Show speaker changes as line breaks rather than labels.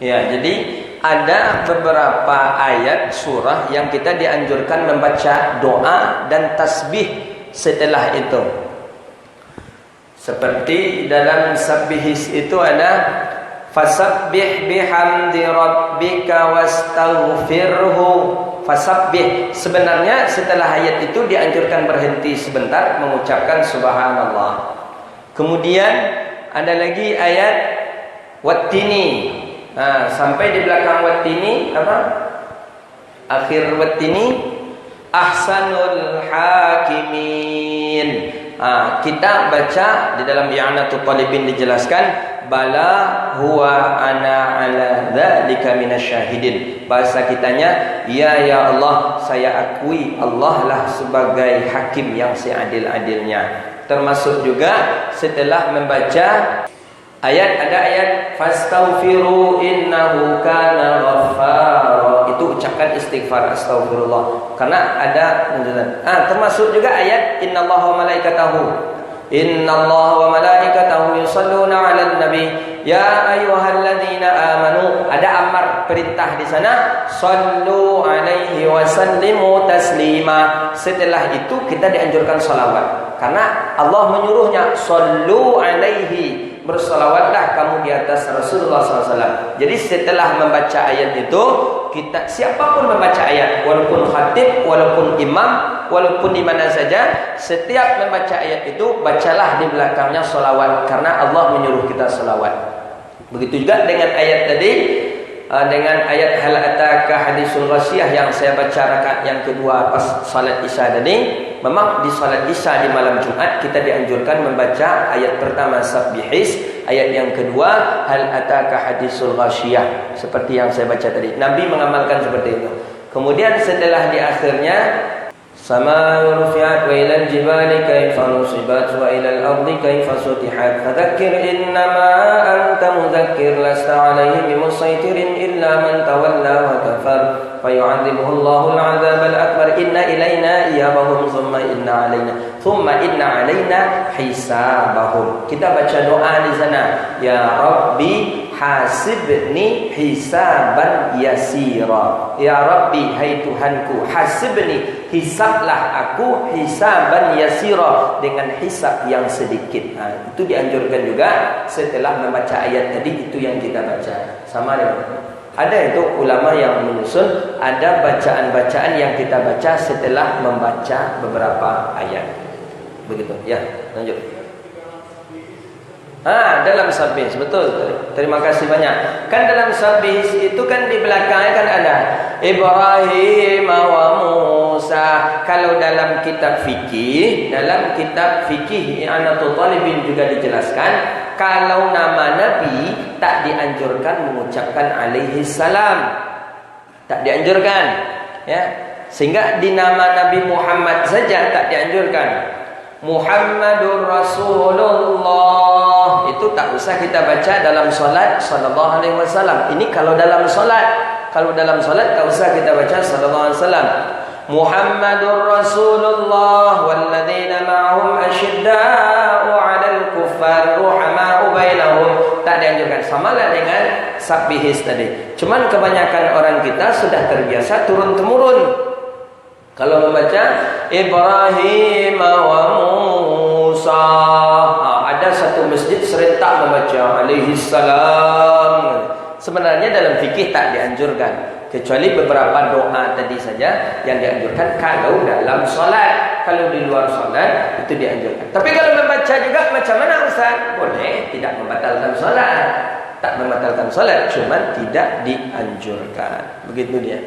Ya, jadi ada beberapa ayat surah yang kita dianjurkan membaca doa dan tasbih setelah itu. Seperti dalam sabbihis itu ada fasabbih bihamdi rabbika wastaghfirhu. Fasabbih, sebenarnya setelah ayat itu dianjurkan berhenti sebentar mengucapkan subhanallah. Kemudian ada lagi ayat wattini. Nah, sampai di belakang wattini apa? Akhir wattini ahsanul hakimin. Kita baca di dalam I'anatul Talibin dijelaskan bala huwa ana ala dzalika minasyahidin. Bahasa kitanya, ya Allah, saya akui Allah lah sebagai hakim yang seadil-adilnya. Termasuk juga setelah membaca ayat, ada ayat fastaghfiru innahu kana ghaffara. Itu ucapkan istighfar, astaghfirullah. Karena ada termasuk juga ayat innallaha wa malaikatahu yusalluna 'alan nabi ya ayyuhalladzina amanu. Ada amar, perintah di sana, sallu 'alaihi wa sallimu taslima. Setelah itu kita dianjurkan salawat. Karena Allah menyuruhnya sallu 'alaihi, bersalawatlah kamu di atas Rasulullah SAW. Jadi setelah membaca ayat itu, kita siapapun membaca ayat, walaupun khatib, walaupun imam, walaupun di mana saja, setiap membaca ayat itu bacalah di belakangnya salawat, karena Allah menyuruh kita salawat. Begitu juga dengan ayat tadi, dengan ayat hal ataka hadisul ghasyiyah yang saya baca rakaat yang kedua pas salat Isya tadi. Memang di salat Isya di malam Jumat kita dianjurkan membaca ayat pertama sabbihis, ayat yang kedua hal ataka hadisul ghasyiyah, seperti yang saya baca tadi. Nabi mengamalkan seperti itu. Kemudian setelah di akhirnya sama rufi'at wa ilal jibali kaifa nusibat wa ilal ardi kaifa sutihat fadzakkir innama anta mudzakkir lasta 'alaihim bimusaytirin illa man tawalla wa kafar fayu'adzibuhu Allahu al-'adzab al-akbar inna ilaina iyabahum thumma inna 'alaina hisabahum. Kita baca doa di sana, ya Rabbi hasibni hisaban yasira. Ya Rabbi, hai Tuhanku, hasibni, hisablah aku hisaban yasira, dengan hisab yang sedikit. Itu dianjurkan juga setelah membaca ayat tadi itu yang kita baca. Sama dengan ada itu ulama yang menyusun ada bacaan-bacaan yang kita baca setelah membaca beberapa ayat. Begitu. Ya, lanjut. Dalam sabbih, betul. Terima kasih banyak. Kan dalam sabbih itu kan di belakangnya kan ada Ibrahim wa Musa. Kalau dalam kitab fikih, I'anatul Talibin juga dijelaskan, kalau nama Nabi tak dianjurkan mengucapkan alaihi salam. Tak dianjurkan, ya. Sehingga di nama Nabi Muhammad saja tak dianjurkan. Muhammadur Rasulullah itu tak usah kita baca dalam solat sallallahu alaihi wasallam. Ini kalau dalam solat. Kalau dalam solat tak usah kita baca sallallahu alaihi wasallam. Muhammadur Rasulullah walladzina ma'ahum asyidda'u 'alal kuffar ruhama'u bainahum. Tak dianjurkan. Samalah dengan sabbihis tadi. Cuman kebanyakan orang kita sudah terbiasa turun-temurun. Kalau membaca Ibrahim wa Musa, ada satu masjid serentak membaca alaihi salam. Sebenarnya dalam fikih tak dianjurkan, kecuali beberapa doa tadi saja yang dianjurkan kalau dalam solat. Kalau di luar solat itu dianjurkan. Tapi kalau membaca juga macam mana Ustaz? Boleh, tidak membatalkan solat. Tak membatalkan solat, cuma tidak dianjurkan. Begitu dia.